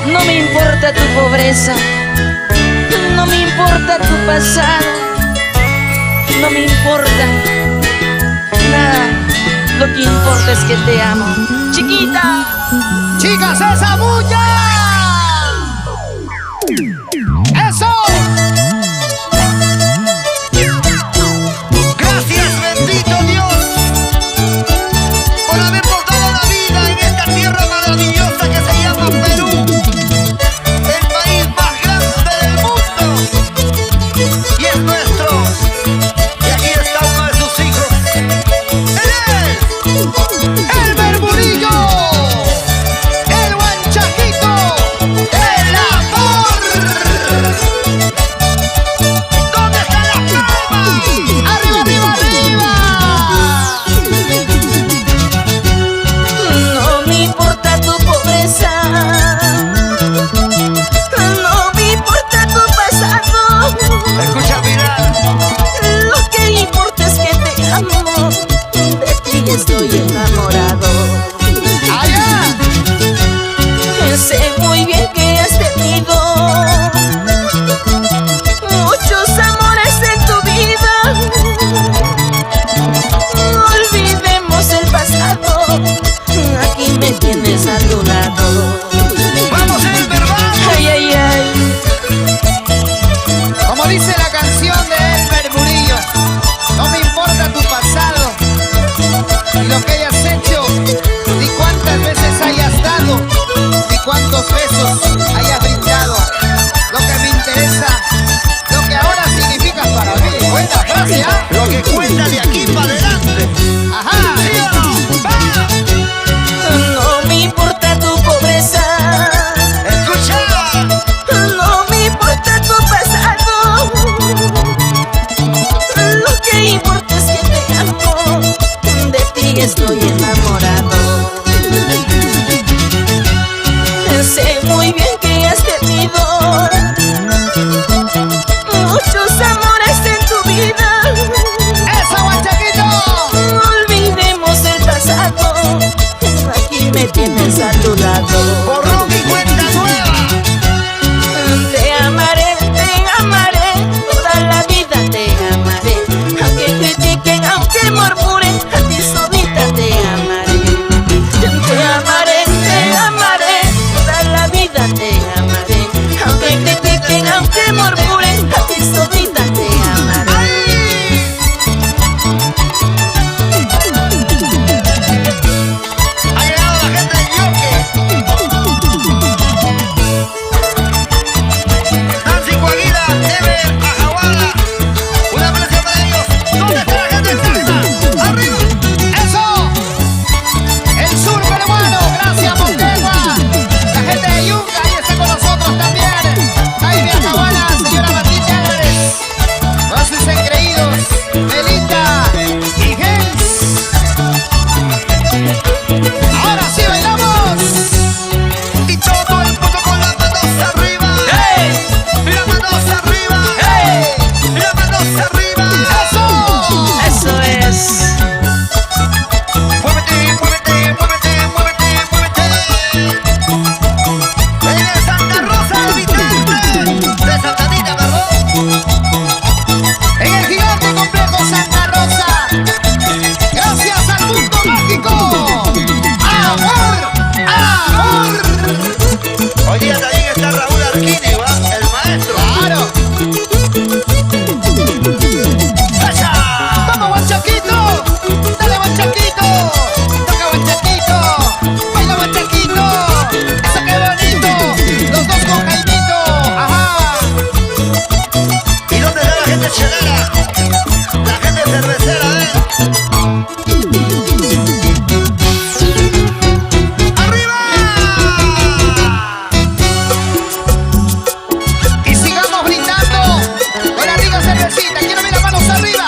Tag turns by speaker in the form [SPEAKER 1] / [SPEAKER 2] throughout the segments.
[SPEAKER 1] No me importa tu pobreza, no me importa tu pasado, no me importa nada. Lo que importa es que te amo, chiquita.
[SPEAKER 2] Chicas, esa bulla. Eso. Gracias, bendito Dios, por habernos dado la vida en esta tierra maravillosa que se llama Perú, el país más grande del mundo, y es nuestro. Y aquí está uno de sus hijos. Él es Elber Murillo, el guanchaquito del amor. ¿Dónde están las palmas? ¡Arriba, arriba, arriba!
[SPEAKER 1] No me importa tu pobreza, no me importa tu pasado.
[SPEAKER 2] Escucha, mira.
[SPEAKER 1] Lo que importa es que te amo, de ti estoy enamorado.
[SPEAKER 2] ¡Allá!
[SPEAKER 1] Sé muy bien que has tenido muchos amores en tu vida. Olvidemos el pasado, aquí me tienes a tu lado.
[SPEAKER 2] ¡Vamos, Elber, vamos!
[SPEAKER 1] Ay, ay, ay.
[SPEAKER 2] Como dice la canción de Elber Murillo, no me importa tu pasado, ni lo que hayas hecho, ni cuántas veces hayas dado, ni cuántos besos hayas brindado. Lo que me interesa, lo que ahora significas para mí. Buena frase, ¿ah? Lo que cuenta de aquí para adelante. Ajá, ¿sí o no? ¡Va!
[SPEAKER 1] No me importa tu pobreza,
[SPEAKER 2] Escucha.
[SPEAKER 1] no me importa tu pasado. Lo que importa es que te amo, de ti estoy enamorado. Sé muy bien que has tenido muchos amores en tu vida.
[SPEAKER 2] ¡Eso, guanchaquito!
[SPEAKER 1] Olvidemos el pasado, aquí me tienes a tu lado.
[SPEAKER 2] Borrón y cuenta nueva.
[SPEAKER 1] Te amaré, toda la vida te amaré. Aunque critiquen, aunque murmuren, a ti solita te amaré. Te amaré, toda la vida te amaré. Aunque critiquen, aunque murmuren, a ti solita te amaré.
[SPEAKER 2] Ha llegado la gente del Yoque. Nancy Coaguila, Ever, Ajahuala. Un abrazo para ellos. ¿Dónde está la gente de Salta? ¡Arriba! ¡Eso! El sur peruano, gracias Moquegua. La gente de Yunga, ahí está con nosotros también. Jaime Ajahuala, señora Batista Álvarez. Todos sus engreídos, Melinda y Gens. Ahora sí bailamos. Y todo el mundo con las manos arriba.
[SPEAKER 1] ¡Hey!
[SPEAKER 2] Y las manos arriba.
[SPEAKER 1] ¡Hey!
[SPEAKER 2] Y las manos arriba. ¡Eso!
[SPEAKER 1] Eso es.
[SPEAKER 2] Muévete, muévete, muévete, muévete, muévete. Viene Santa Rosa, habitante de Santa Anita, ¿verdad? En el gigante complejo Santa Rosa. Gracias al mundo mágico. ¡Amor! ¡Amor! Hoy día también está Raúl Arquini, ¿va? El maestro. ¡Claro! ¡Echa! ¡Vamos, guanchaquito! ¡Dale, guanchaquito! ¡Toca, guanchaquito! ¡Baila, guanchaquito! ¡Eso qué bonito! ¡Los dos con Jaimito! ¡Ajá! ¿Y dónde está la gente chelera? La gente cervecera, ¿eh? ¡Arriba! Y sigamos brindando con la rica cervecita. Quiero ver las manos arriba.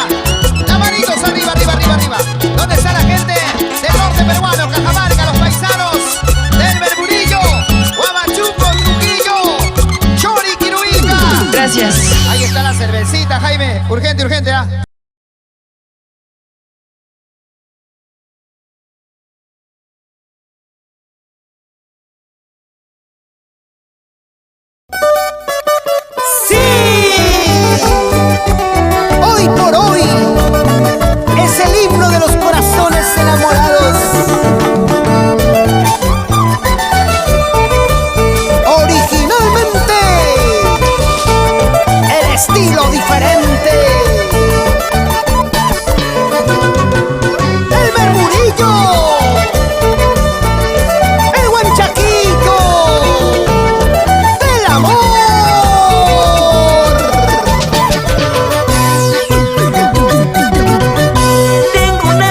[SPEAKER 2] Las manitos arriba, arriba, arriba, arriba. ¿Dónde está la gente del norte peruano? Cajamarca, los paisanos del Murillo, Huamachuco, Trujillo, Chori, Quiruica.
[SPEAKER 1] Gracias.
[SPEAKER 2] Ahí está la cervecita, Jaime. Urgente, urgente, ¿ah? uno de los corazones enamorados. Originalmente, el estilo diferente. El Mermurillo, el Huanchaquillo del amor.
[SPEAKER 1] Tengo una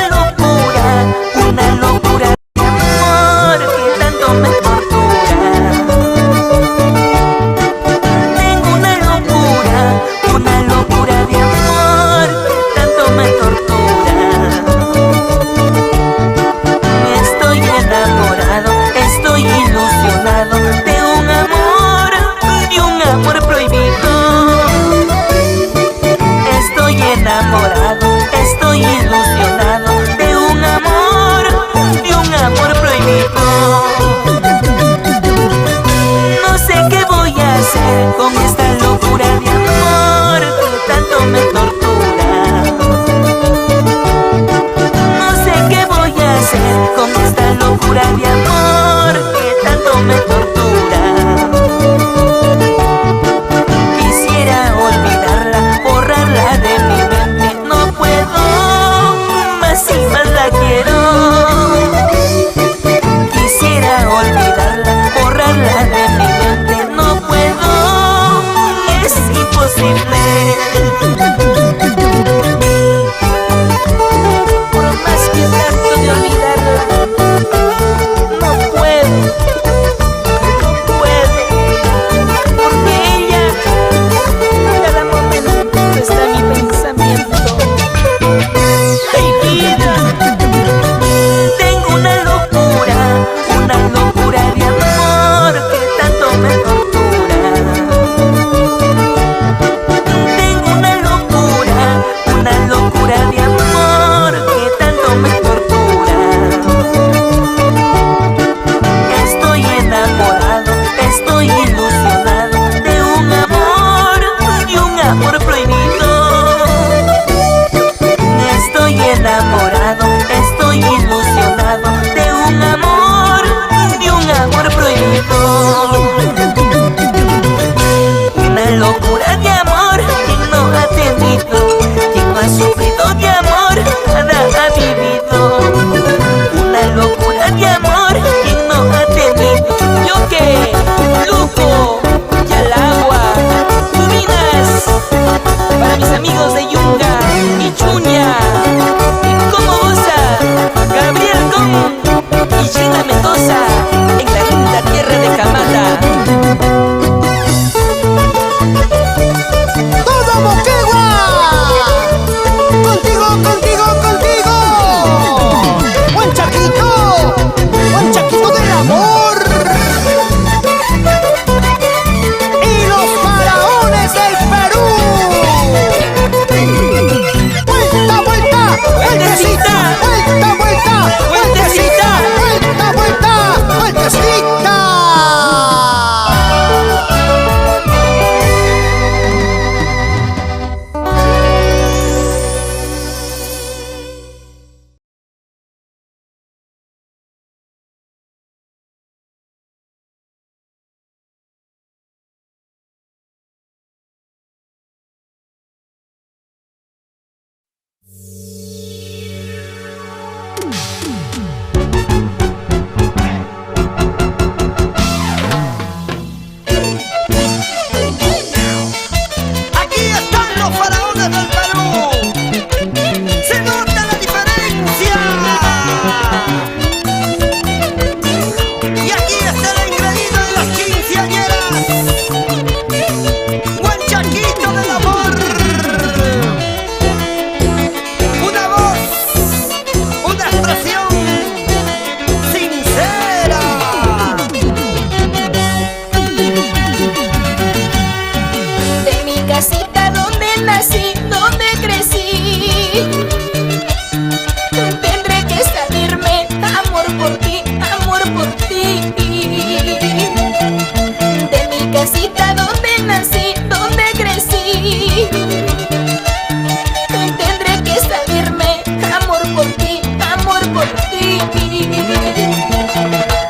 [SPEAKER 1] por ti.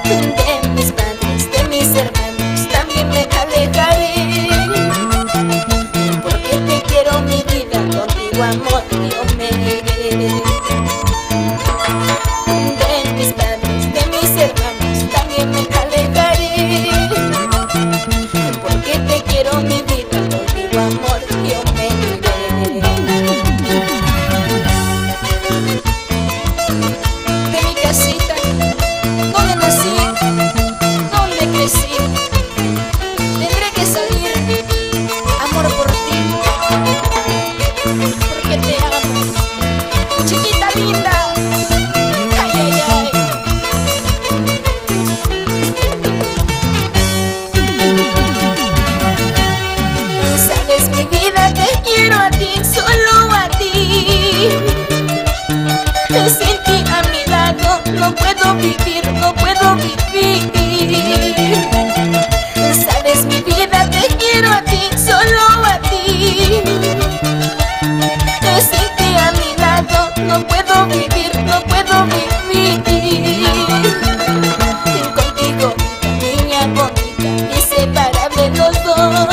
[SPEAKER 1] De mis padres, de mis hermanos, también me alejaré, porque te quiero mi vida, contigo amor yo me iré. De mis padres, de mis hermanos, también me alejaré, porque te quiero mi vida, contigo amor yo me iré. De mi casita, donde nací, donde crecí, tendré que salir, amor, por ti, porque te amo, chiquita linda. Ay, ay, ay. Sabes, mi vida, te quiero a ti, solo a ti. Sin ti a mi lado no puedo vivir, no puedo vivir. Sabes, mi vida, te quiero a ti, solo a ti. Sin ti a mi lado no puedo vivir, no puedo vivir. Contigo, niña bonita, inseparable los dos.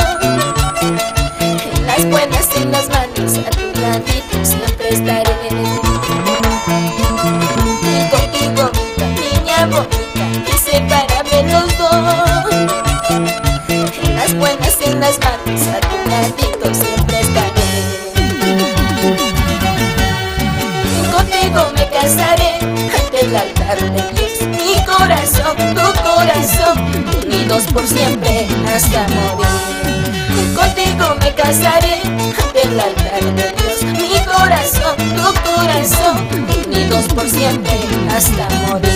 [SPEAKER 1] En las buenas y en las malas, a tu ladito siempre estaré. Contigo, niña bonita, inseparable los dos. En las buenas y en las malas, a tu ladito siempre estaré. Contigo me casaré ante el altar de Dios. Mi corazón, tu corazón, unidos por siempre hasta morir. Contigo me casaré ante el altar de Dios. Mi corazón, tu corazón, unidos por siempre hasta morir.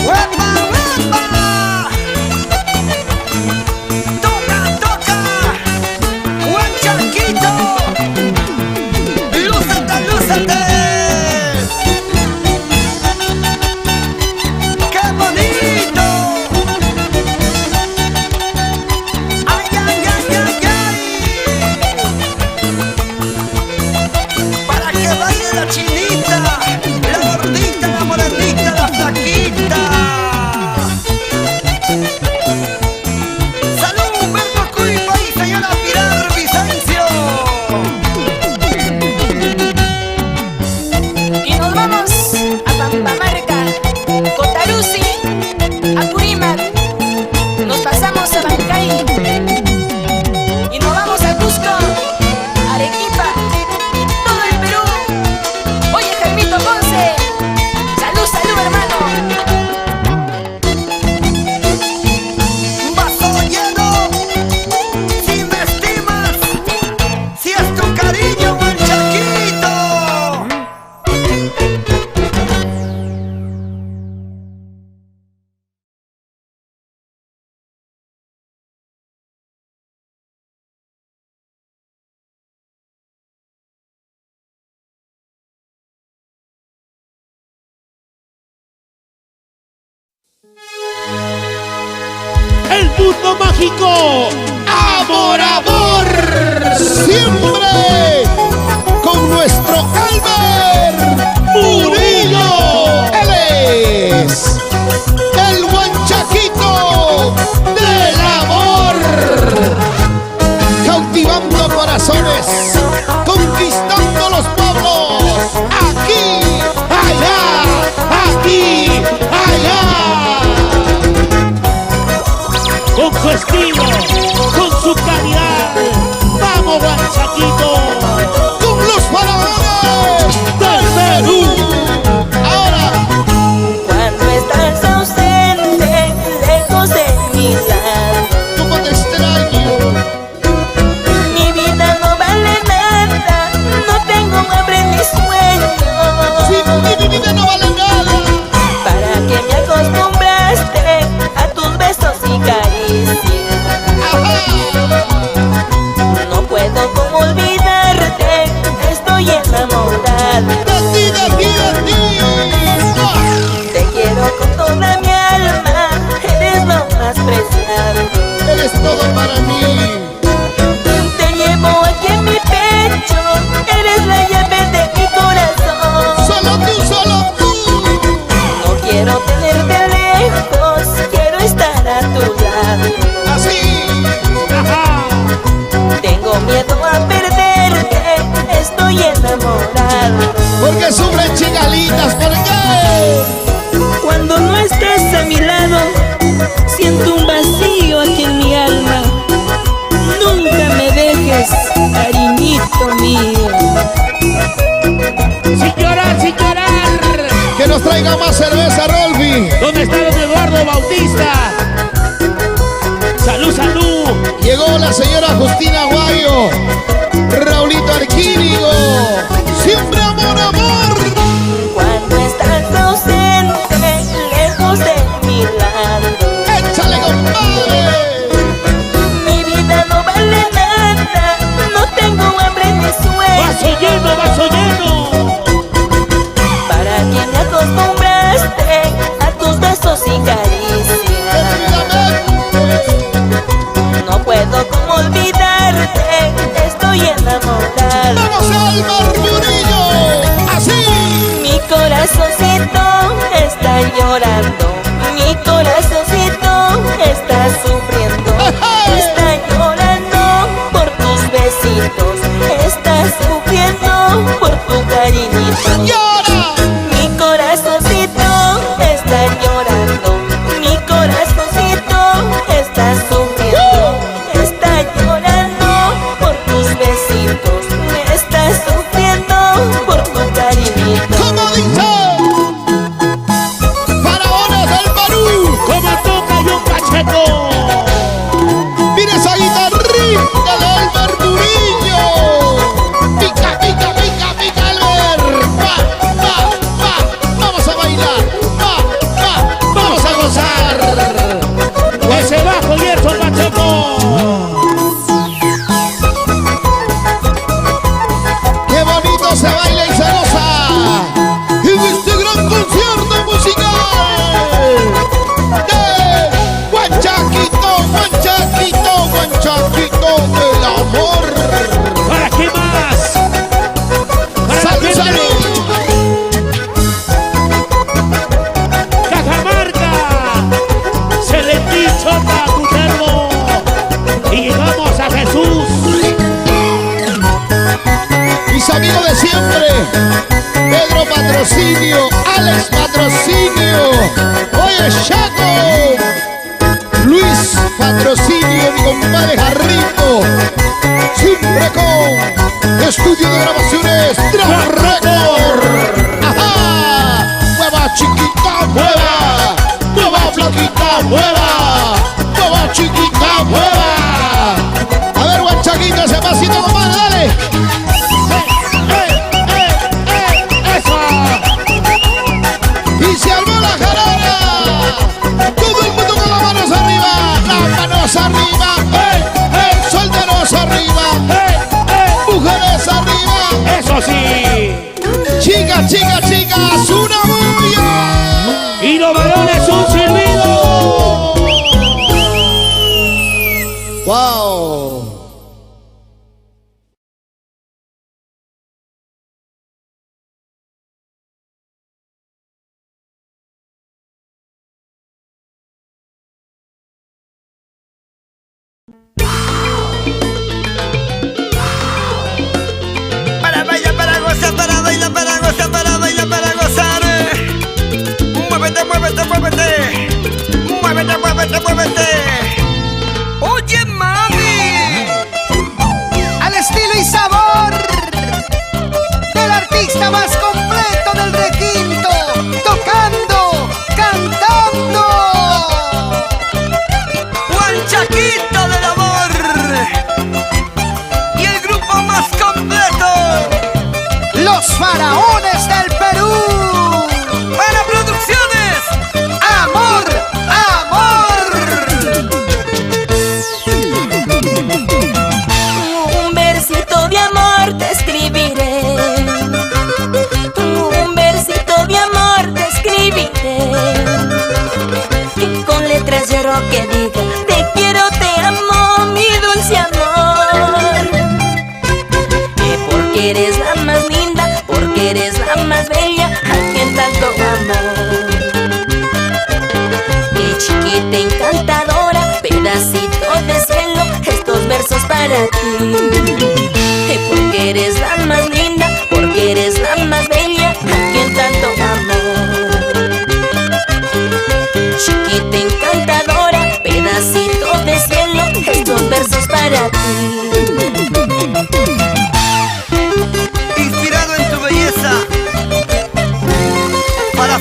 [SPEAKER 2] ¡Huepa, huepa! ¡Toca, toca! ¡Buen charquito! ¡Lúcete, lúcete! ¡Qué bonito! ¡Ay, ay, ay, ay, ay! Para que baile la chinita, la gordita, la morenita, la flaquita. ¡Salud, Humberto Cuipa y señora Pilar Vicencio!
[SPEAKER 1] Y nos vamos a Pampamarca, Cotarusi, Apurímac, nos pasamos a Bancay y nos vamos a Cusco, Arequipa, todo el Perú. Oye, Jaimito Ponce, salud, salud, hermano.
[SPEAKER 2] Vaso lleno, si me estimas, si es tu cariño, buen charquito.
[SPEAKER 3] El mundo mágico, amor, amor, siempre con nuestro Albert Murillo. Él es el guanchaquito del amor, cautivando corazones, conquistando los pueblos, aquí, allá, aquí, allá. Con su estilo, con su calidad, vamos guanchaquito, con los faraones del Perú. Ahora,
[SPEAKER 1] Cuando estás ausente, lejos de mi lado,
[SPEAKER 3] como te extraño,
[SPEAKER 1] mi vida no vale nada, no tengo hambre ni sueño.
[SPEAKER 3] si mi vida no vale nada,
[SPEAKER 1] ¿Para qué me acostumbraste a tus besos y caricias? No puedo como olvidarte, estoy enamorada.
[SPEAKER 3] de ti,
[SPEAKER 1] Te quiero con toda mi alma, eres lo más preciado.
[SPEAKER 3] eres todo para mí. nos traiga más cerveza, Rolfi. ¿Dónde está don Eduardo Bautista? Salud, salud. Llegó la señora Justina Guayo, Raulito Arquírigo. Siempre amor, amor.
[SPEAKER 1] Cuando estás ausente, lejos de mi lado,
[SPEAKER 3] Échale, compadre.
[SPEAKER 1] mi vida no vale nada, no tengo hambre ni sueño.
[SPEAKER 3] Vaso lleno, vaso lleno.
[SPEAKER 1] ¿Para qué me acostumbraste a tus besos y caricias? No puedo como olvidarte, estoy enamorada.
[SPEAKER 3] Vamos al Murmurillo. Así.
[SPEAKER 1] Mi corazoncito está llorando, mi corazoncito está sufriendo, está llorando por tus besitos, está sufriendo por tu cariñito.
[SPEAKER 3] Llora.
[SPEAKER 1] Mi corazoncito está llorando, mi corazoncito está sufriendo, está llorando por tus besitos, está sufriendo por tu cariñito.
[SPEAKER 3] Como dice. Faraones del Perú. Como toca y un cacheco. Mira esa guitarrita del Murmurillo. Pica, pica, pica, pica el ver. Va, va, va. Vamos a bailar. Va, va. Vamos a gozar. Ese bajo y eso, Pacheco. Qué bonito se baila y se goza en este gran concierto musical de Guanchaquito, Guanchaquito, Guanchaquito del amor. ¿Para qué más? ¡Salud, salud! Cajamarca, Celentín, Chota, Gutermo, y llegamos a Jesús. Mis amigos de siempre, Pedro Patrocinio, Alex Patrocinio, oye Chaco, Luis Patrocinio, mi compadre Jarrito, siempre con estudio de grabaciones Drum Record. Ajá, mueva chiquita, mueva, mueva flaquita, mueva, mueva chiquita, mueva. A ver, Guanchaquito, ese pasito, compadre, dale. Y se armó la carrera. Todo el mundo con las manos arriba. Las manos arriba. Solteros arriba. Mujeres arriba. Eso sí. Chicas, chicas, chicas, una bulla. Y los varones un silbido. Wow.
[SPEAKER 2] Para bailar, para gozar, para bailar, para gozar, para bailar, para gozar. Muévete, muévete, muévete. Muévete, muévete, muévete. Oye, mami. Al estilo y sabor del artista más completo del requinto. Tocando, cantando. Guanchaquito del amor. Y el grupo más completo. Los Faraones del Perú. Para producciones. Amor, amor.
[SPEAKER 1] Un versito de amor te escribiré, un versito de amor te escribiré, y con letras de rock que diga te quiero, te amo, mi dulce amor. Y porque eres la más linda, porque eres la más bella, a quien tanto amar. Mi chiquita encantadora, pedacito de cielo, estos versos para ti. Y porque eres la más linda, porque eres la más bella, a quien tanto amar. Chiquita encantadora, pedacito de cielo, estos versos para ti.
[SPEAKER 2] Inspirado en tu belleza. Para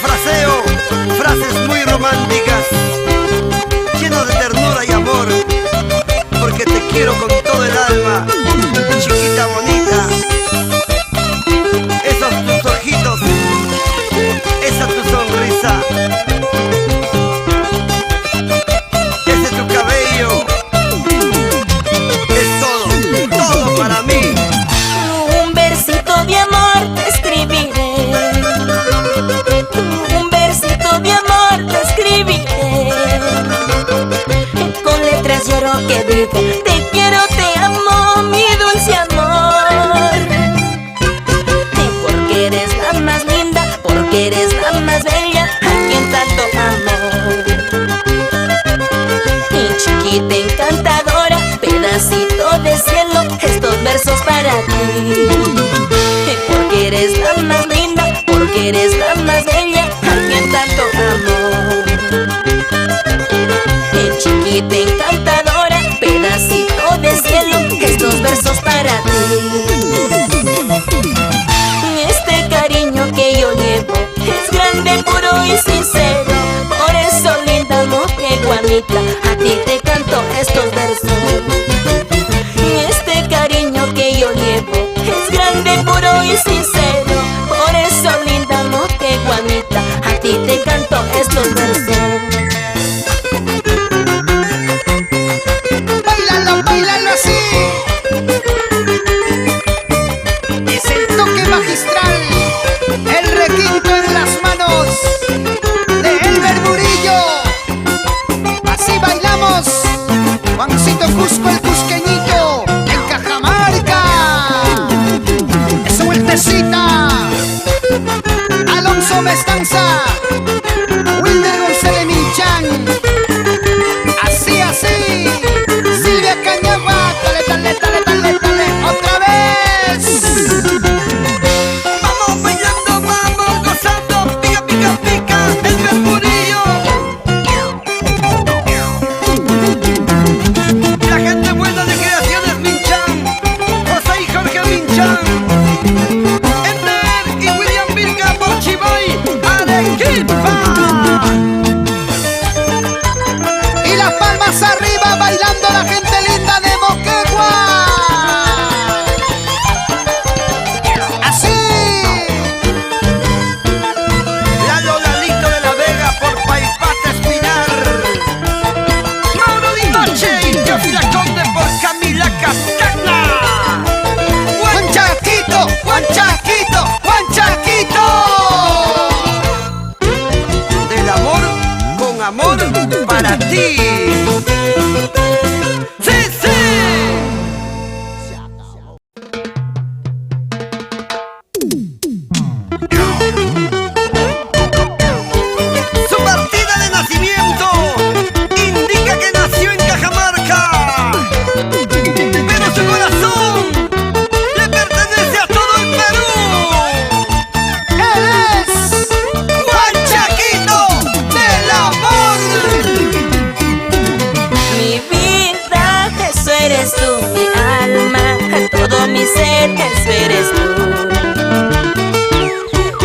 [SPEAKER 1] lo que dije. Te quiero, te amo, mi dulce amor. Y porque eres la más linda, porque eres la más bella, a quien tanto amo. Y chiquita encantadora, pedacito de cielo, estos versos para ti. Y porque eres la más linda, porque eres la más bella, a quien tanto amo. Y chiquita encantadora, pedacito de cielo, estos versos para ti. Este cariño que yo llevo es grande, puro y sincero. Por eso, linda mujer Juanita, a ti te canto estos versos. Este cariño que yo llevo es grande, puro y sincero. Por eso, linda mujer Juanita, a ti te canto estos versos.
[SPEAKER 2] Báilalo, báilalo así. Es el toque magistral, el requinto en las manos de Elber Murillo. Así bailamos, Juancito Cusco el cusqueñito en Cajamarca. Es su vueltecita, Alonso Mestanza, Wilder González Minchan. Así, así, Silvia Cañagua, dale, dale, dale, dale, dale, otra vez. Vamos bailando, vamos gozando, pica, pica, pica, Elber Murillo. La gente buena de Creaciones Minchan, José y Jorge Minchan, Ender y William Vilca por Chiboy, Arequipa. Y las palmas arriba bailando la gente linda de Moquegua. Así. Lalo Lalito de la Vega por Paipate Espinar. Mauro Di Noche y Teófila Conde por Camila Castagna. Juan Chaquito, Juan Chaquito, Juan Chaquito. Del amor con amor para ti. ¡Sí, sí! Su partida de nacimiento indica que nació en Cajamarca, pero su corazón le pertenece a todo el Perú. Él es Juan Chaquito del amor.
[SPEAKER 1] Mi vida, eso eres tú, mi alma, todo mi ser, eso eres tú.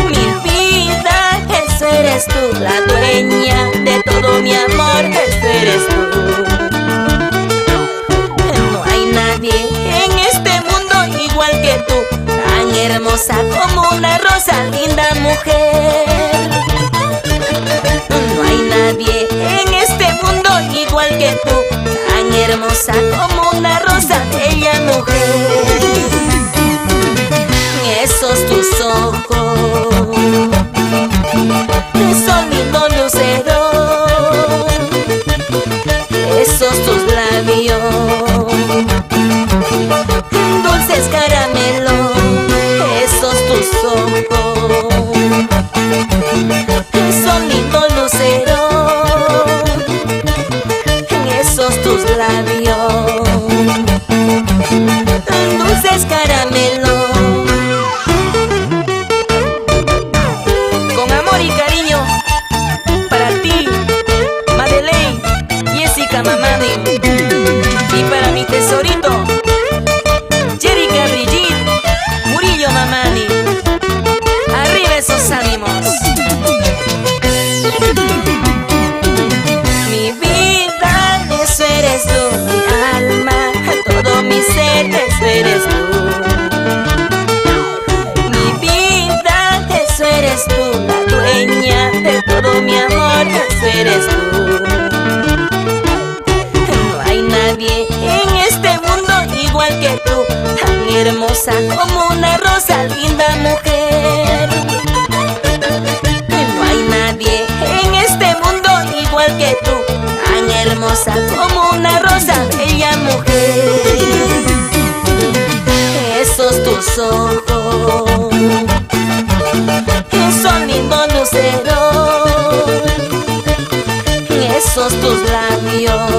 [SPEAKER 1] Mi vida, eso eres tú, la dueña de todo mi amor, eso eres tú. No hay nadie en este mundo igual que tú, tan hermosa como una rosa, linda mujer. No hay nadie en este mundo igual que tú, tan hermosa como una rosa, bella mujer. Esos tus ojos son lindo lucero, esos tus labios dulces caramelo, esos tus ojos son lindo lucero, esos tus labios ojos, son lindos luceros, esos tus labios,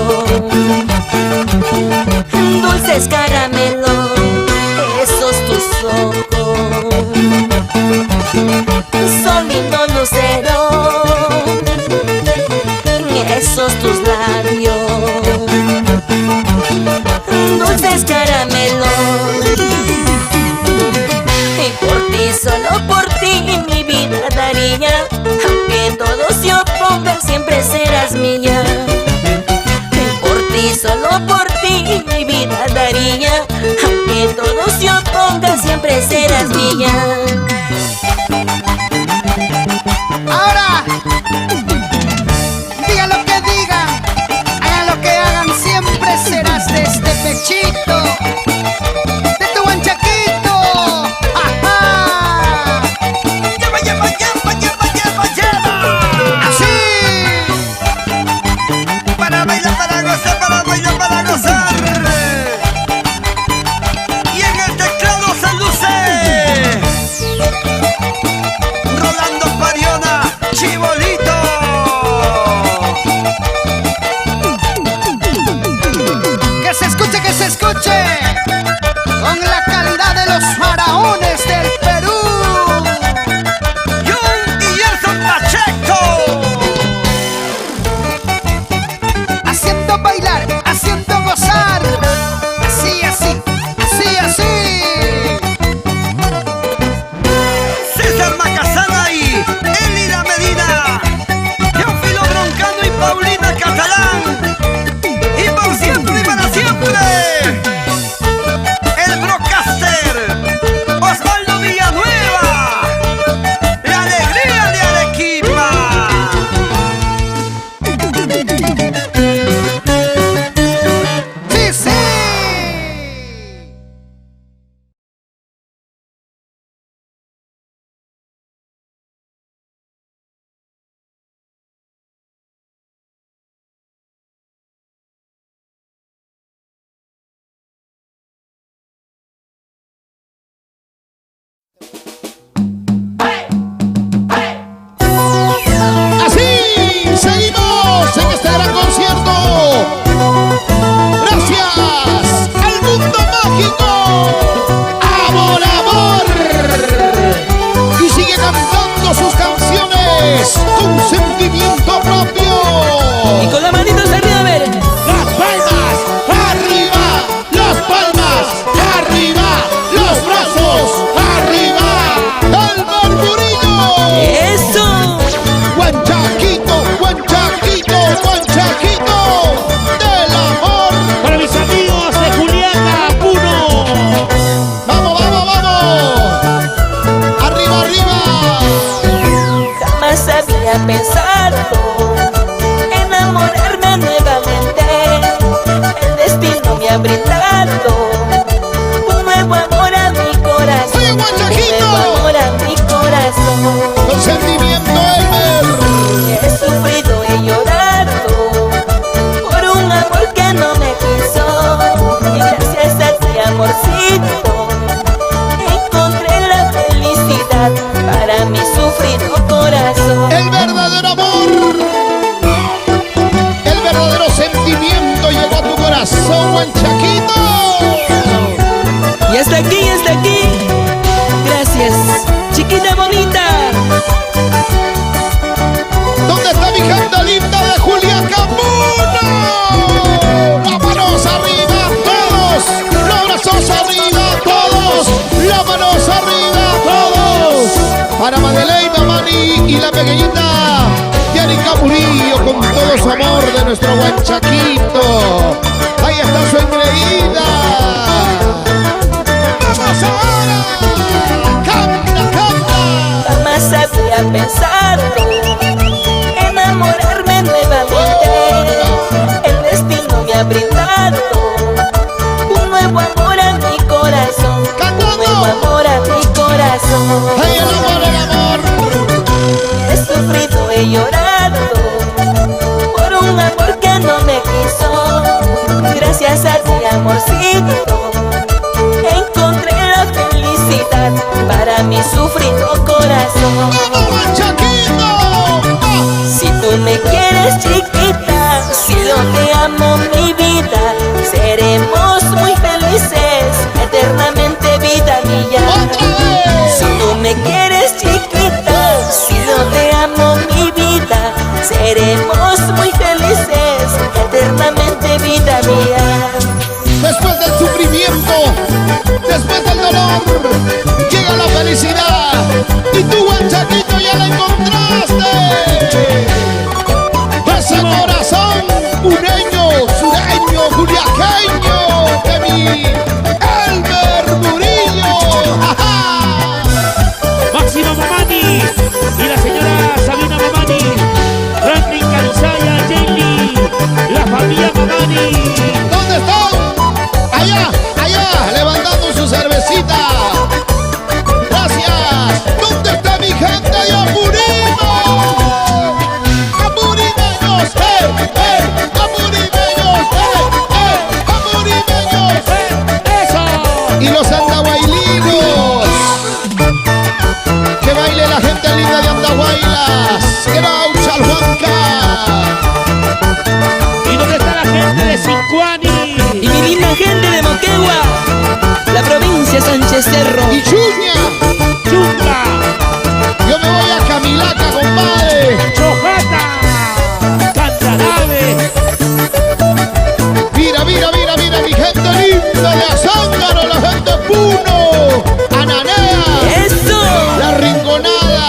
[SPEAKER 1] dulces caramelos, esos tus ojos, son lindos luceros, esos tus labios, dulces caramelos. Y por ti, solo por ti, mi vida daría, aunque todos se opongan, siempre serás mía. Y por ti, solo por ti, mi vida daría, aunque todos se opongan, siempre serás mía.
[SPEAKER 2] Ahora, digan lo que digan, hagan lo que hagan, siempre serás de este pechito, de tu guanchaquito. ¡Ajá! ¡Lleva, lleva, lleva, lleva, lleva, lleva! ¡Así! Para bailar, para gozar, para bailar, para gozar. Y en el teclado se luce Rolando Pariona, Chibolito. Que se escuche con la calidad de los faraones del Perú. Jun y Gerson Pacheco, haciendo bailar, haciendo gozar. Así, así, así, así. César Macazana y Elida Medina, Teófilo Broncano y Paulina Catalán. Y por siempre y para siempre, el broadcaster Osvaldo Villanueva, la alegría de Arequipa. ¡Sí, sí!
[SPEAKER 3] Así seguimos en este gran concierto. Gracias al mundo mágico. Amor, amor. Y sigue cantando sus canciones con sentimiento propio.
[SPEAKER 1] Y con las manitos arriba, a ver.
[SPEAKER 3] Las palmas arriba, las palmas arriba, los brazos arriba, el murmurillo.
[SPEAKER 1] ¡Eso!
[SPEAKER 3] Guanchaquito, guanchaquito, guanchaquito del amor.
[SPEAKER 4] Para mis amigos de Juliana, Puno.
[SPEAKER 3] Vamos, vamos, vamos. Arriba, arriba.
[SPEAKER 1] Jamás había pensado enamorarme nuevamente. El destino me ha brindado un nuevo amor a mi corazón.
[SPEAKER 3] ¡Oye, guanchaquito!
[SPEAKER 1] Un nuevo amor a mi corazón.
[SPEAKER 3] Con sentimiento, Elmer.
[SPEAKER 1] He sufrido, he llorado por un amor que no me quiso. Y gracias a ti, amorcito, encontré la felicidad para mi sufrido corazón.
[SPEAKER 3] El verdadero amor, el verdadero sentimiento llegó a tu corazón, guanchaquito.
[SPEAKER 1] Y hasta aquí, hasta aquí. Gracias, chiquita bonita.
[SPEAKER 3] ¿Dónde está mi gente linda de Julián Camuno? Las manos arriba, todos. Los brazos arriba, todos. Las manos arriba, todos. Para Madeleine, Mani y la pequeñita Yanica Murillo con todo su amor de nuestro guanchaquito. Ahí está su engreída. ¡Vamos ahora! ¡Canta, canta!
[SPEAKER 1] Jamás había pensado enamorarme nuevamente. El destino me ha brindado un nuevo amor a mi corazón. Un nuevo amor a mi corazón.
[SPEAKER 3] ¡Ay, el amor, el amor!
[SPEAKER 1] He sufrido, he llorado por un amor que no me quiso. Gracias a ti, amorcito, encontré la felicidad. corazón. Si tú me quieres, chiquita, si yo te amo, mi vida, seremos muy felices, eternamente, vida mía. Si tú me quieres, chiquita, si yo te amo, mi vida, seremos muy felices, eternamente, vida mía.
[SPEAKER 3] Después del sufrimiento, después del dolor, llega la felicidad. Y tú, guanchaquito, ya la encontraste. Ese corazón puneño, sureño, juliaqueño de mi Elmer Murillo.
[SPEAKER 4] Máximo Mamani y la señora Sabina Mamani, Franklin Carizaya, Jenny, la familia Mamani.
[SPEAKER 3] ¿Dónde están? Allá, allá, levantando su cervecita. Gracias. ¿Dónde está mi gente de Apurímac? Apurimeños, apurimeños, apurimeños.
[SPEAKER 4] ¡Eso!
[SPEAKER 3] Y los andahuaylinos. Que baile la gente linda de Andahuaylas. Graucha Juanca.
[SPEAKER 4] ¿Y dónde está la gente de Sincuani?
[SPEAKER 1] Y mi linda gente de Moquegua, la provincia Sánchez Cerro.
[SPEAKER 3] Y Chuña.
[SPEAKER 4] Chunga,
[SPEAKER 3] Yo me voy a Camilaca, compadre.
[SPEAKER 4] Chojata, Cantarave.
[SPEAKER 3] Mira, mira, mira, mira, mi gente linda de Azángaro, la gente Puno, Ananea,
[SPEAKER 1] ¡Eso!
[SPEAKER 3] La Rinconada.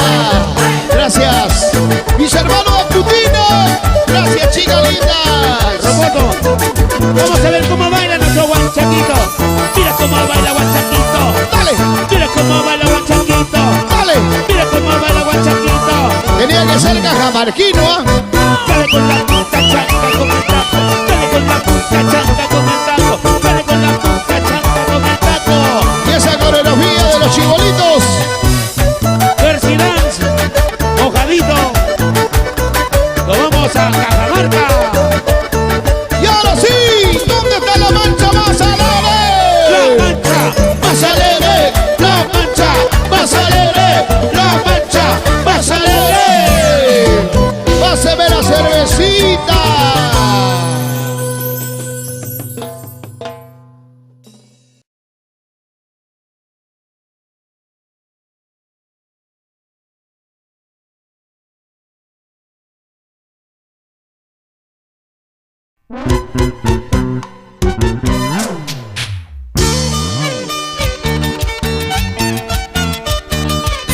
[SPEAKER 3] Gracias. Mis hermanos de Putina. Gracias, chicas lindas.
[SPEAKER 4] Roboto, vamos a ver cómo baila nuestro guanchaquito. Mira cómo baila guanchaquito.
[SPEAKER 3] Dale,
[SPEAKER 4] Mira cómo baila guanchaquito.
[SPEAKER 3] dale.
[SPEAKER 4] Mira cómo baila guanchaquito.
[SPEAKER 3] Tenía que ser cajamarquino, ¿ah?
[SPEAKER 4] Dale con la puta changa con el taco. Dale con la puta changa con el taco. Dale con la puta changa con el taco.
[SPEAKER 3] Y esa coreografía de los chibolitos.
[SPEAKER 4] Percy Dance, mojadito. Lo vamos a Cajamarca.
[SPEAKER 3] Y ahora sí, ¿dónde está la mancha más
[SPEAKER 4] La
[SPEAKER 3] alegre?
[SPEAKER 4] mancha,
[SPEAKER 3] Más alegre, la mancha más alegre, la mancha más alegre. Páseme la cervecita.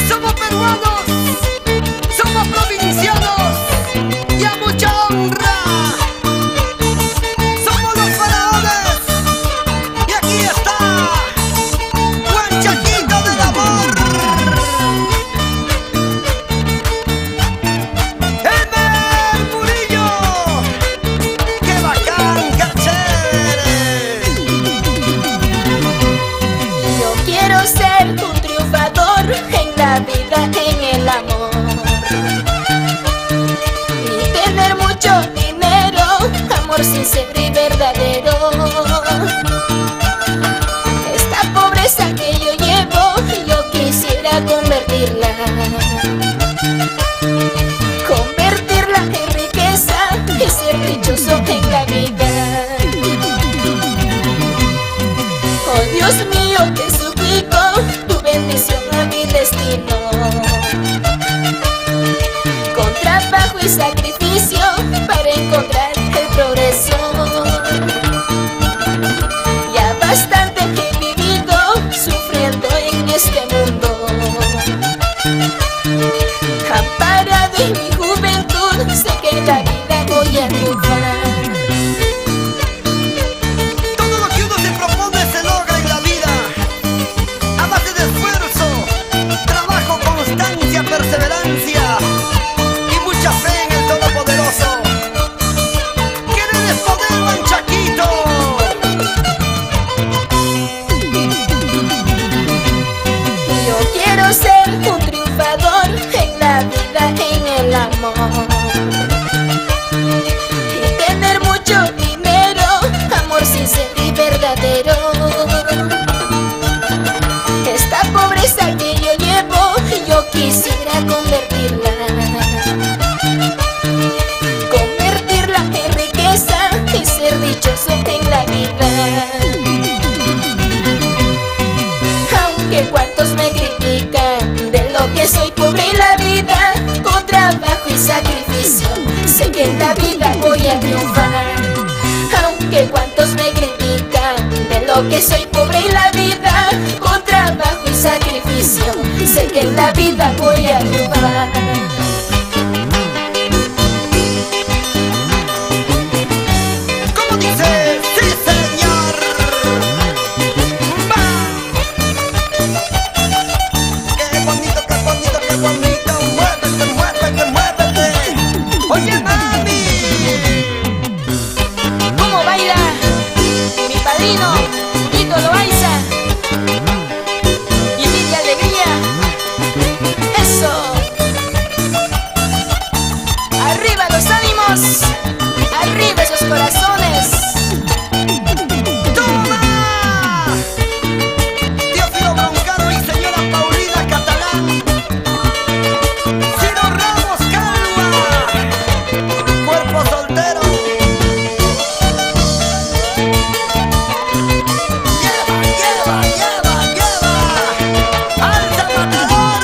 [SPEAKER 2] Somos peruanos, somos provincianos y a mucha honra. Somos los faraones y aquí está Guanchaquito del amor. Elmer Murillo, qué bacán, qué chévere.
[SPEAKER 1] Yo quiero ser un triunfador en la vida, en el amor, y tener mucho dinero, amor sincero y verdadero. Esta pobreza que yo llevo, yo quisiera convertirla en riqueza y ser dichoso en la vida. Oh Dios mío, te suplico tu bendición a mi destino. Con trabajo y sacrificio para encontrar el progreso. Ya bastante he vivido sufriendo en este mundo. Amparado en mi juventud, sé que en la vida voy a triunfar.
[SPEAKER 2] Todo lo que uno se propone se logra en la vida a base de esfuerzo, trabajo, constancia, perseverancia y mucha fe en el Todopoderoso. Querer es poder, Guanchaquito.
[SPEAKER 1] Yo quiero ser un triunfador en la vida, en el amor, y tener mucho dinero, amor sincero y verdadero. Esta pobreza que yo llevo, yo quisiera en la vida voy a triunfar. Aunque cuantos me critican de lo que soy pobre en la vida, con trabajo y sacrificio sé que en la vida voy a triunfar.
[SPEAKER 2] ¿Cómo dice? ¡Sí, señor! ¡Va! ¡Qué bonito, qué bonito, qué bonito! ¡Muévete, muévete, muévete! ¡Oye, mami!
[SPEAKER 1] ¿Cómo baila mi padrino, Tito Loaiza? Y mi alegría. Eso. Arriba los ánimos, arriba esos corazones.
[SPEAKER 2] ¡Toma! Teófilo Broncano y señora Paulina Catalán. Ciro Ramos Calva. Cuerpo soltero. Lleva, lleva, lleva, lleva. Alza Matador.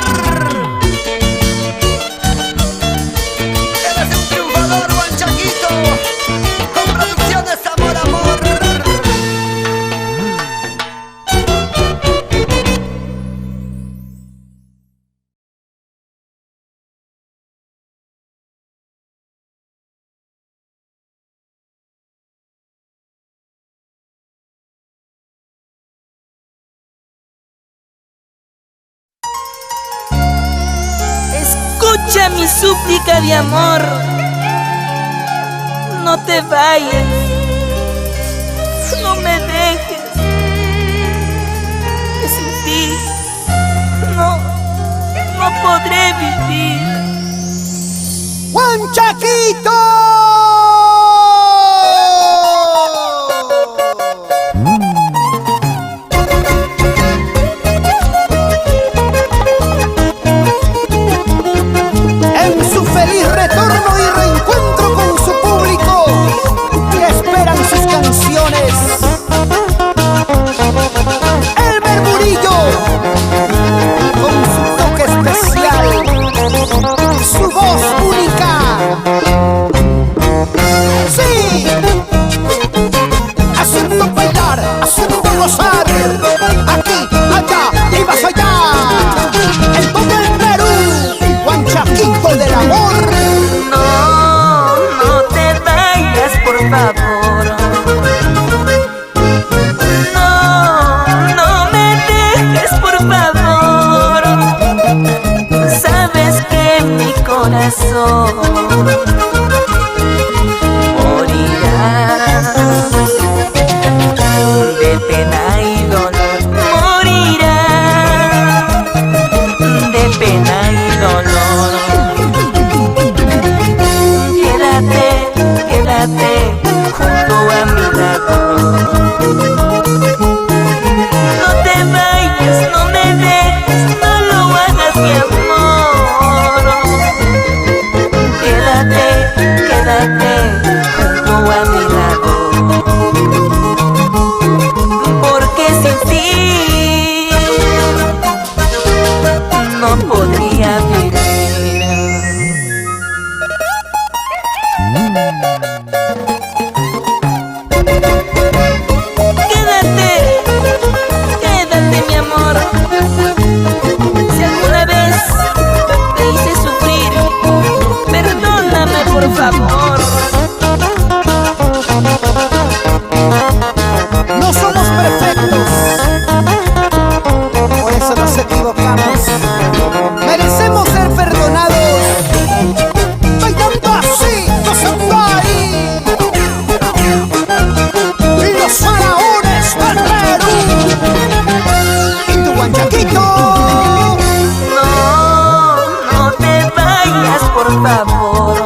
[SPEAKER 2] Eres un triunfador, Huanchaquito. Con producciones Amor, Amor.
[SPEAKER 1] Escucha mi súplica de amor. No te vayas, no me dejes, que sin ti no podré vivir.
[SPEAKER 2] ¡Huanchaquito! En su feliz retorno y reencuentro con su público, que esperan sus canciones. Elmer Murillo, con su toque especial, su voz única. Sí, haciendo bailar, haciendo gozar, aquí, allá y más allá, en todo el Perú, Huanchaquito del amor.
[SPEAKER 1] No te vayas, por favor. No me dejes, por favor. Sabes que mi corazón morirá de pena y dolor. Morirá de pena y dolor. Quédate junto a mi lado. No te vayas, no me dejes, no lo hagas, mi amor. Quédate junto a mi lado. Porque sin ti no podría vivir. Quédate, mi amor. Si alguna vez te hice sufrir, perdóname, por favor.
[SPEAKER 2] No somos perfectos, por eso nos equivocamos. Merecemos ser perdonados, bailando así, gozando ahí. Y los faraones del Perú, y tu Huanchaquito.
[SPEAKER 1] No te vayas, por favor.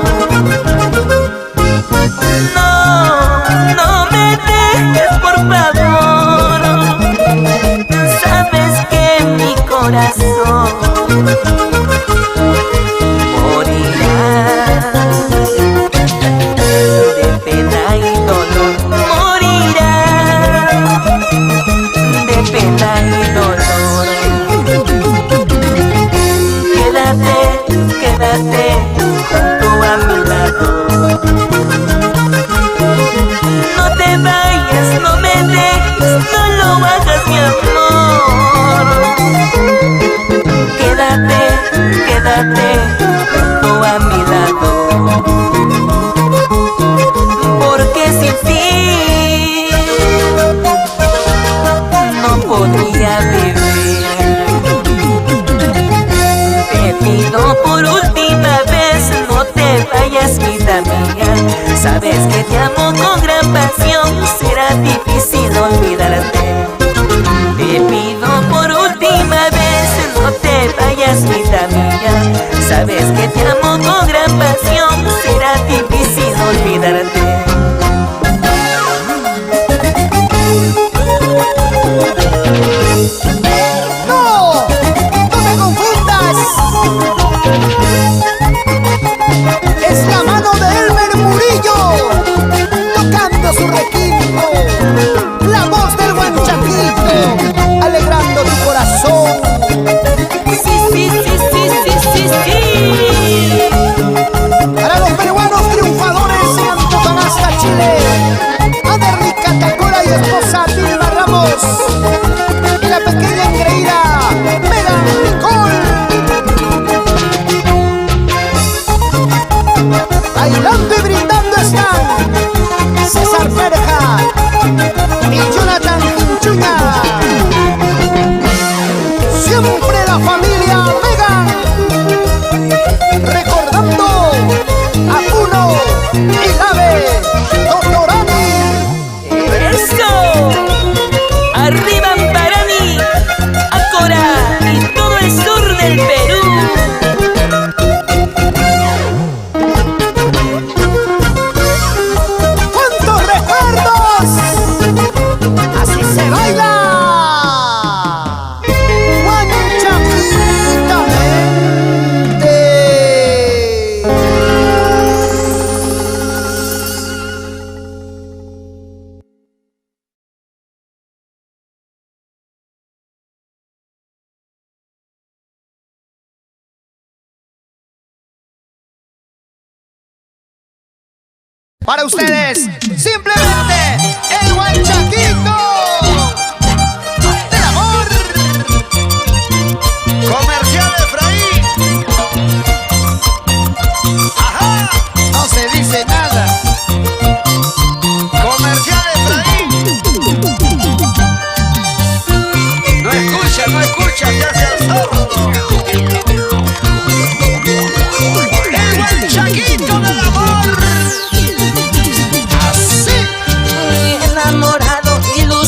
[SPEAKER 1] No me dejes, por favor. Sabes que mi corazón morirá de pena y dolor. Morirá de pena y dolor. Quédate junto a mi lado. podría vivir. Te pido por última vez, no te vayas, vida mía. Sabes que te amo con gran pasión, será difícil olvidarte. Te pido por última vez, no te vayas, vida mía. Sabes que te amo con gran pasión, será difícil olvidarte.
[SPEAKER 2] ¡No! ¡No me confundas! Es la mano de Elmer Murillo tocando su requinto, la voz del guanchaquito alegrando tu corazón.
[SPEAKER 1] Sí, sí, sí, sí, sí, sí, sí.
[SPEAKER 2] Para los peruanos triunfadores en Antofagasta, Chile, Aderly Catacora y esposa Dilma Ramos, y la pequeña engreída Megan Nicole. Bailando y brindando están César Perja y Jonathan Quinchuña. Siempre la familia Megan, recordando a Puno y Lave Totorani.
[SPEAKER 1] ¡Eso! ¡Arriba Amparani, Acora y todo el sur del Perú!
[SPEAKER 2] ¡Cuántos recuerdos! ¡Así se baila! Para ustedes, simplemente el guanchaquito del amor.
[SPEAKER 5] Comercial Efraín. Ajá.
[SPEAKER 2] No se dice nada.
[SPEAKER 5] Comercial Efraín. No escucha, se hace el sordo. El guanchaquito del amor.
[SPEAKER 1] Enamorado, ilusionado.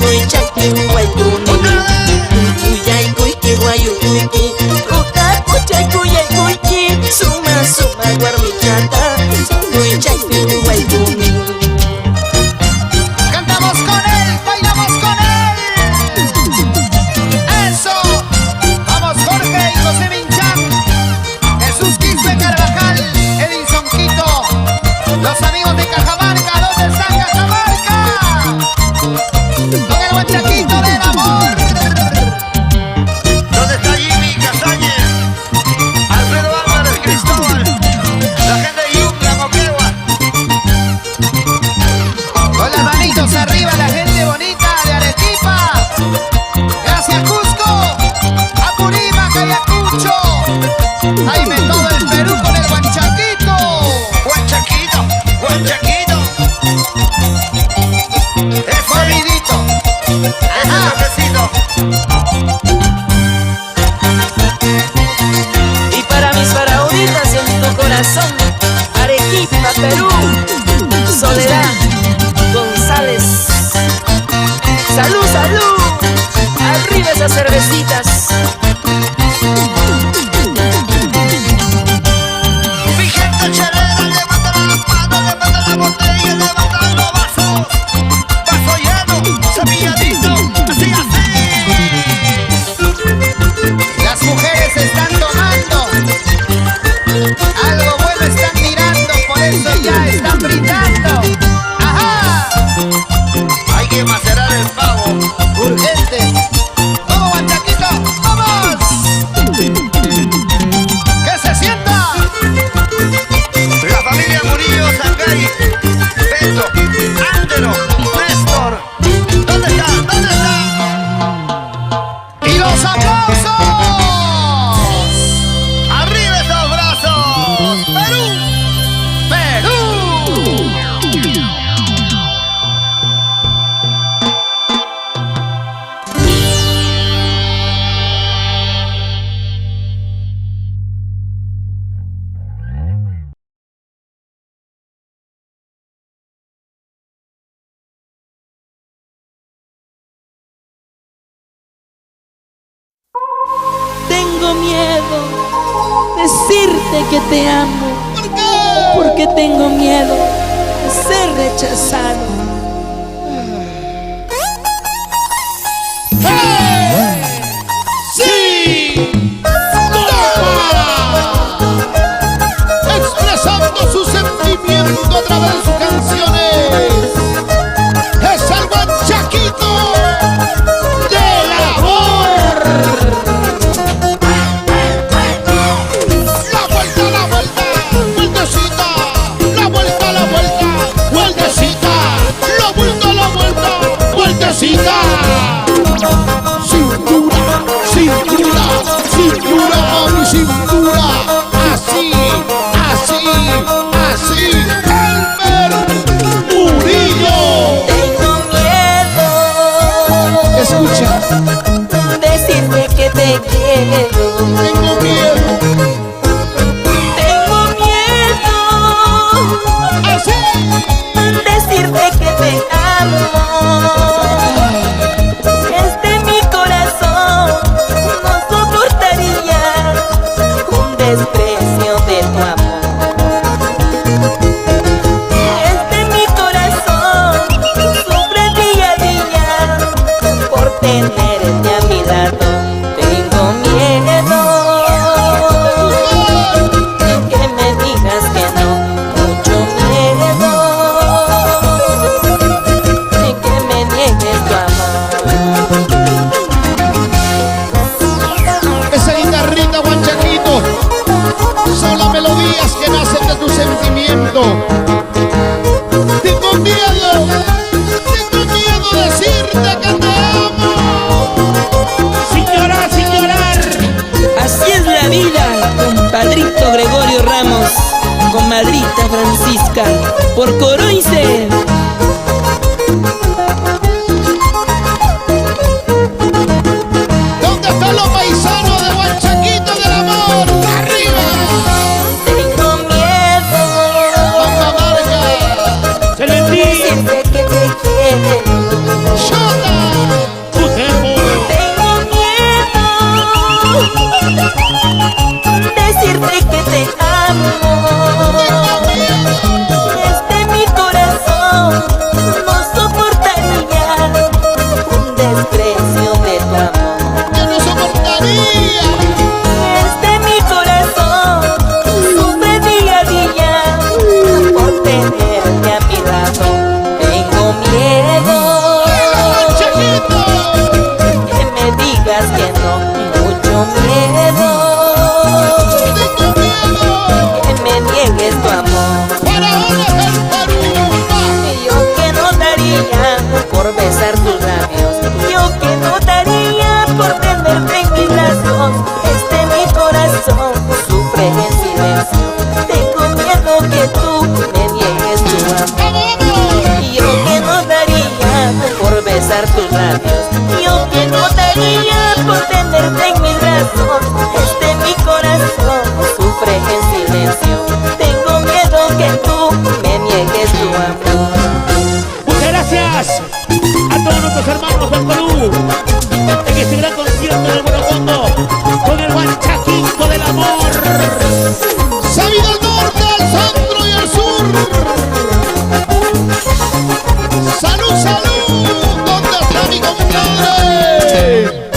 [SPEAKER 1] Uy, chaypi, guayuni. Uyay, cuyki, guayuyki. Uta, puchay, cuyay, cuyki. Suma, suma, guarmichata. Uy, chaypi, guayuni.
[SPEAKER 2] Cantamos con él, bailamos con él. Eso. Vamos Jorge y José Vinchán, Jesús Quispe Carvajal, Edison Quito, los amigos de Cajamarca, ¿dónde están Cajamarca? Con el guachaquito del amor.
[SPEAKER 5] ¿Dónde está Jimmy Castañez? Alfredo Álvarez, Cristóbal, la gente de Yungla, Moquegua.
[SPEAKER 2] Con las manitos arriba, la gente bonita de Arequipa. Gracias Cusco, Apurímac, Ayacucho. Jaime, todo el Perú con el guanchaquito.
[SPEAKER 5] Guanchaquito, Guanchaquito. Ese,
[SPEAKER 2] Movidito.
[SPEAKER 5] ese toquecito.
[SPEAKER 1] Y para mis farauditas en tu corazón, Arequipa, Perú, Soledad González. Salud, salud. Arriba esas cervecitas.
[SPEAKER 5] Mi gente chelera, levanta las manos, levanta la botella, levanta los vasos. Vaso lleno, cepilladito, así, así.
[SPEAKER 2] Las mujeres están tomando. Algo bueno están mirando, por eso ya están brindando. ¡Ajá!
[SPEAKER 5] Hay que macerar el pavo.
[SPEAKER 2] Urgente. ¡Vamos, guanchaquito! ¡Vamos! ¡Que se sienta!
[SPEAKER 5] La familia Murillo, Sangay, Beto, Ángelo, Néstor. ¿Dónde está? ¿Dónde está?
[SPEAKER 2] ¡Y los aplausos!
[SPEAKER 5] ¡Arriba esos brazos! ¡Perú!
[SPEAKER 2] ¡Perú!
[SPEAKER 1] Tengo miedo decirte que te amo.
[SPEAKER 3] ¿Por qué?
[SPEAKER 1] Porque tengo miedo de ser rechazado.
[SPEAKER 3] ¡Sí! ¡Toma! Expresando su sentimiento a través de sus canciones. Es el guanchaquito del amor. La vueltecita, la vuelta, vueltecita, la vueltecita. Cintura, cintura, cintura, mami, cintura. Así, así, así. Elmer Murillo.
[SPEAKER 1] Tengo miedo
[SPEAKER 3] Escucha,
[SPEAKER 1] decirte que te quiero.
[SPEAKER 3] tengo miedo.
[SPEAKER 1] Tengo miedo
[SPEAKER 3] Así.
[SPEAKER 1] decirte que te amo. Este mi corazón no soportaría un desprecio de tu amor. Este mi corazón sufre día a día por tenerte a mi lado. Tengo miedo de que me digas que no, mucho miedo de que me niegues tu amor.
[SPEAKER 3] Esa guitarrita, guanchaquito, son las melodías que nacen de tu sentimiento. Tengo miedo de decirte que te amo.
[SPEAKER 4] Sin llorar, sin llorar.
[SPEAKER 1] Así es la vida, compadrito Gregorio Ramos, comadrita Francisca, por Coroice.
[SPEAKER 3] ¿Dónde están los paisanos de Guanchaquito del amor? ¡Arriba!
[SPEAKER 1] Tengo miedo
[SPEAKER 3] Cajamarca.
[SPEAKER 4] Se lo envío.
[SPEAKER 1] decirte que te quiero.
[SPEAKER 3] Yo
[SPEAKER 1] besar tus labios. Yo que no daría por tenerte en mis brazos. Mi corazón sufre en silencio. Tengo miedo que tú me niegues tu amor. Yo que no daría por besar tus labios. Yo que no daría por tenerte en mis brazos. Mi corazón sufre en silencio. Tengo miedo que tú me niegues tu amor.
[SPEAKER 4] Muchas gracias a todos nuestros hermanos del Perú en este gran concierto del Buenocondo con el Huanchaquito del amor.
[SPEAKER 3] Sabido al norte, al centro y al sur. Salud, salud. ¿Dónde está mi compadre?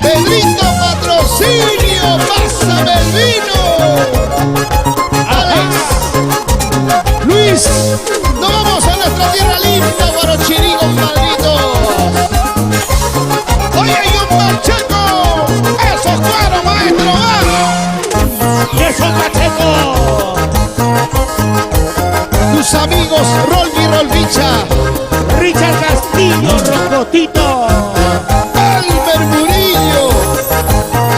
[SPEAKER 3] Pedrito Patrocinio, pásame el vino. Alex, Luis, nos vamos a nuestra tierra linda, Guarochirí, compadritos. Hoy hay un Pacheco. Eso es claro, maestro.
[SPEAKER 4] ¡Y eso, Pacheco!
[SPEAKER 3] Tus amigos Rolvi Rolvicha,
[SPEAKER 4] Richard Castillo, Rocotito,
[SPEAKER 3] Albert Murillo,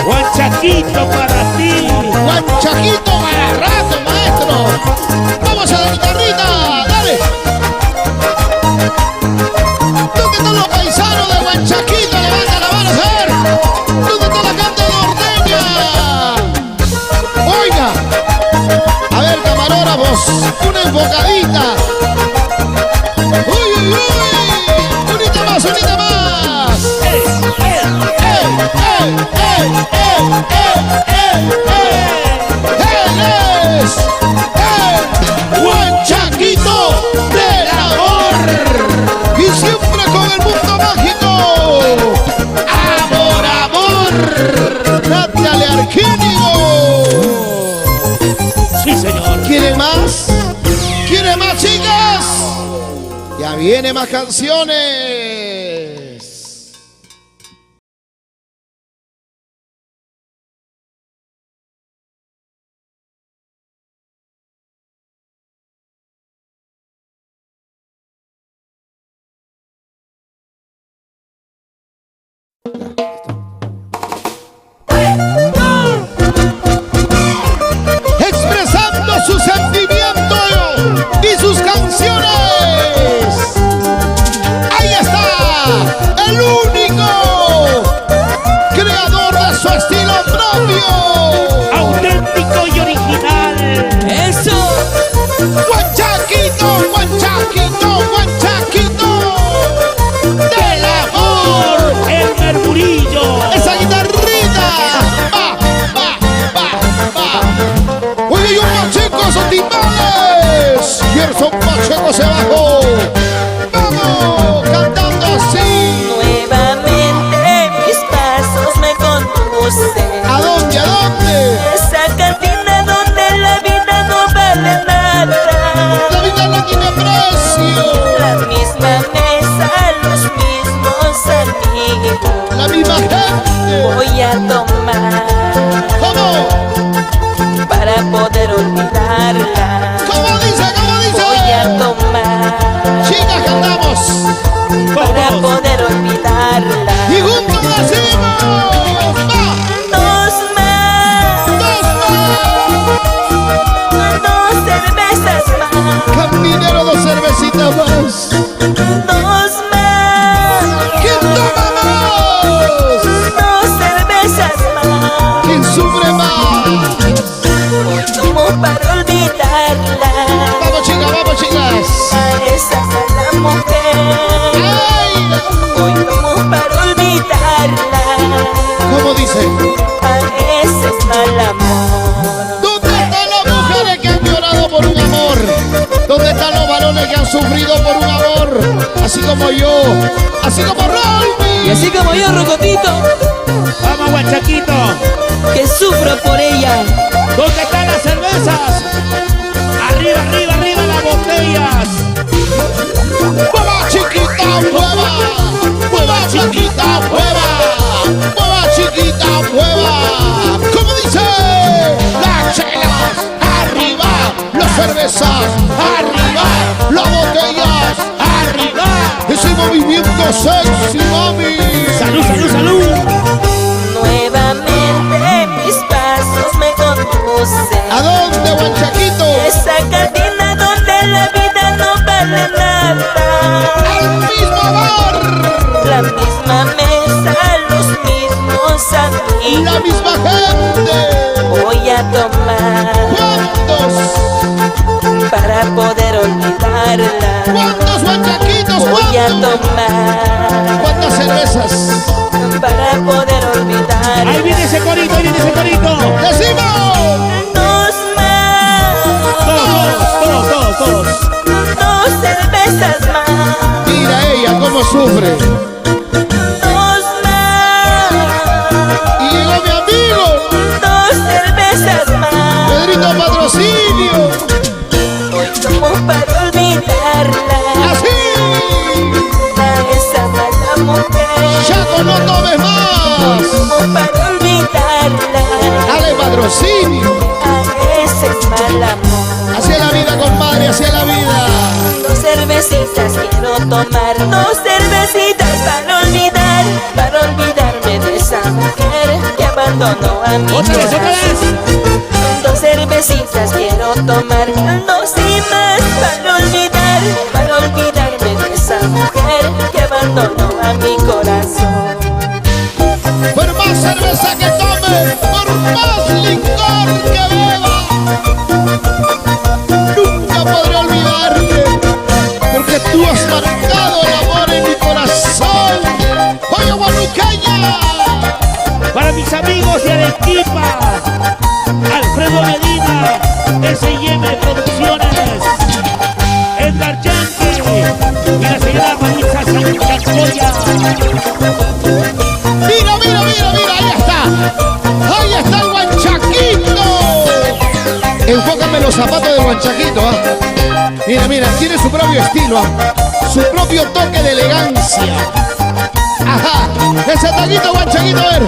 [SPEAKER 4] Huanchaquito para ti.
[SPEAKER 3] Huanchaquito para rato, maestro. Vamos a la guitarrita, dale. ¿Dónde están los paisanos de Huanchaquito? Levanta la mano, a ver. ¿Dónde está la canta norteña? Oiga, a ver, camarógrafos, una enfocadita. Uy, uy, uy. Unita más, unita más. Él es el Huanchaquito del amor. Y siempre con el mundo mágico. Amor, amor. Natalia Arquínigo.
[SPEAKER 4] Sí, señor.
[SPEAKER 3] ¿Quieren más? ¿Quieren más, chicas? Ya viene más canciones. Expresando su sentimiento y sus canciones. Ahí está, el único creador de su estilo propio.
[SPEAKER 4] Auténtico y original.
[SPEAKER 1] ¡Eso!
[SPEAKER 3] Huanchaquito, Huanchaquito, Huanchaquito del amor.
[SPEAKER 4] El Murillo.
[SPEAKER 3] Esa guitarrita. Va. Oye, un Pacheco a sus timbales. Gerson Pacheco se bajó. Vamos, cantando así.
[SPEAKER 1] Nuevamente mis pasos me conducen
[SPEAKER 3] ¿A dónde? ¿A dónde?
[SPEAKER 1] esa cantina donde la vida no vale nada.
[SPEAKER 3] La vida no tiene precio.
[SPEAKER 1] La misma mesa, los mismos amigos.
[SPEAKER 3] La misma gente.
[SPEAKER 1] Voy a tomar
[SPEAKER 3] ¿Cómo?
[SPEAKER 1] para poder olvidarla.
[SPEAKER 3] ¿Cómo dice? ¿Cómo dice?
[SPEAKER 1] Voy a tomar
[SPEAKER 3] Chicas, cantamos.
[SPEAKER 1] para
[SPEAKER 4] Vamos.
[SPEAKER 1] poder olvidarla.
[SPEAKER 3] Y juntos decimos. Va.
[SPEAKER 1] Dos más, dos cervezas más,
[SPEAKER 3] Caminero, dos cervecitas más.
[SPEAKER 1] dos más,
[SPEAKER 3] ¿Quién toma más?
[SPEAKER 1] dos cervezas más.
[SPEAKER 3] ¿Quién sufre más?
[SPEAKER 1] Hoy tomo para olvidarla
[SPEAKER 3] Vamos, chicas.
[SPEAKER 1] a esa mala mujer.
[SPEAKER 3] ¡Ay!
[SPEAKER 1] Hoy tomo para olvidarla
[SPEAKER 3] ¿Cómo dice?
[SPEAKER 1] a ese mal amor.
[SPEAKER 3] ¿Dónde están las mujeres que han llorado por un amor? ¿Dónde están los varones que han sufrido por un amor? Así como yo, así como Rolvi.
[SPEAKER 1] Y así como yo, Rocotito,
[SPEAKER 4] Vamos, Huanchaquito.
[SPEAKER 1] que sufro por ella.
[SPEAKER 4] ¿Dónde están las cervezas? Arriba, arriba, arriba las botellas.
[SPEAKER 3] ¡Mueva, chiquita, mueva! ¡Mueva, chiquita, mueva! ¡Mueva, chiquita, mueva! ¿Cómo dice? Las chelas, arriba. Las cervezas, arriba. Las botellas, arriba. Ese movimiento ¡Qué sexy, mami!
[SPEAKER 4] ¡Salud, salud, salud!
[SPEAKER 1] Nuevamente mis pasos me conducen
[SPEAKER 3] ¿A dónde, Huanchaquito?
[SPEAKER 1] esa cantina donde la vida no vale nada.
[SPEAKER 3] ¡Al mismo bar!
[SPEAKER 1] La misma mesa, los mismos amigos.
[SPEAKER 3] ¡La misma gente!
[SPEAKER 1] Voy a tomar
[SPEAKER 3] ¿Cuántos?
[SPEAKER 1] para poder olvidarla.
[SPEAKER 3] ¿Cuántos Huanchaquitos?
[SPEAKER 1] Voy a
[SPEAKER 3] ¿Cuántos?
[SPEAKER 1] tomar
[SPEAKER 3] ¿Cuántas cervezas?
[SPEAKER 1] para poder olvidarla.
[SPEAKER 4] Ahí viene ese corito, ahí viene ese corito.
[SPEAKER 3] ¡Decimos!
[SPEAKER 1] Dos más,
[SPEAKER 4] Todos.
[SPEAKER 1] dos cervezas más,
[SPEAKER 3] Mira ella cómo sufre.
[SPEAKER 1] dos más,
[SPEAKER 3] Y llegó mi amigo,
[SPEAKER 1] dos cervezas más.
[SPEAKER 3] Pedrito Patrocinio.
[SPEAKER 1] Hoy tomo para olvidarla.
[SPEAKER 3] ¡Así!
[SPEAKER 1] A esa mala mujer.
[SPEAKER 3] ¡Chaco, no tomes más!
[SPEAKER 1] Tomo para olvidarla.
[SPEAKER 3] ¡Dale patrocinio!
[SPEAKER 1] A ese mal amor.
[SPEAKER 3] Hacia la vida, compadre, hacia la vida.
[SPEAKER 1] Dos cervecitas quiero tomar, dos cervecitas para olvidarme de esa mujer que abandonó a mi
[SPEAKER 4] Otra vez.
[SPEAKER 1] corazón. Dos cervecitas quiero tomar, dos y más para olvidarme de esa mujer que abandonó a mi corazón.
[SPEAKER 3] Por más cerveza que tome, por más licor que beba, nunca podré olvidarte, porque tú has marcado el amor en mi corazón. ¡Oye, Guanuqueña!
[SPEAKER 4] Para mis amigos de Arequipa, Alfredo Medina, S&M Producciones, Edgar Yankee y la señora Marisa Sanchacoya.
[SPEAKER 3] Mira, ahí está el Huanchaquito. Enfócame los zapatos del Huanchaquito, ¿ah? Mira, tiene su propio estilo, ¿ah? Su propio toque de elegancia. Ajá, ese taquito, Huanchaquito, a ver.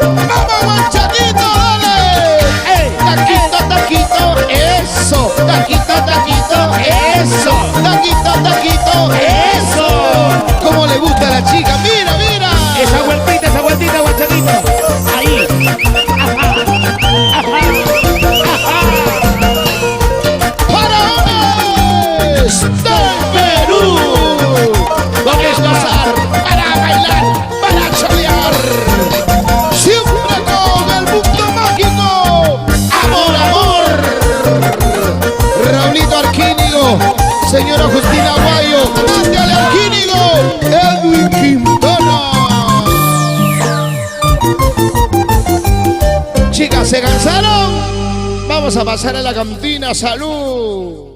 [SPEAKER 3] ¡Vamos, Huanchaquito, dale! Taquito, eso. Taquito, eso. Taquito, eso. ¿Cómo le gusta a la chica? Mira.
[SPEAKER 4] Esa vueltita, Guachaquito. Ahí.
[SPEAKER 3] ¡Varones del Perú! Vamos a gozar, para bailar, para cholear. Siempre con el mundo mágico. ¡Amor! Raulito Arquínigo, señora Justina Aguayo, mándale Arquínigo, Edwin Quintana. Chicas, ¿se cansaron? Vamos a pasar a la cantina. ¡Salud!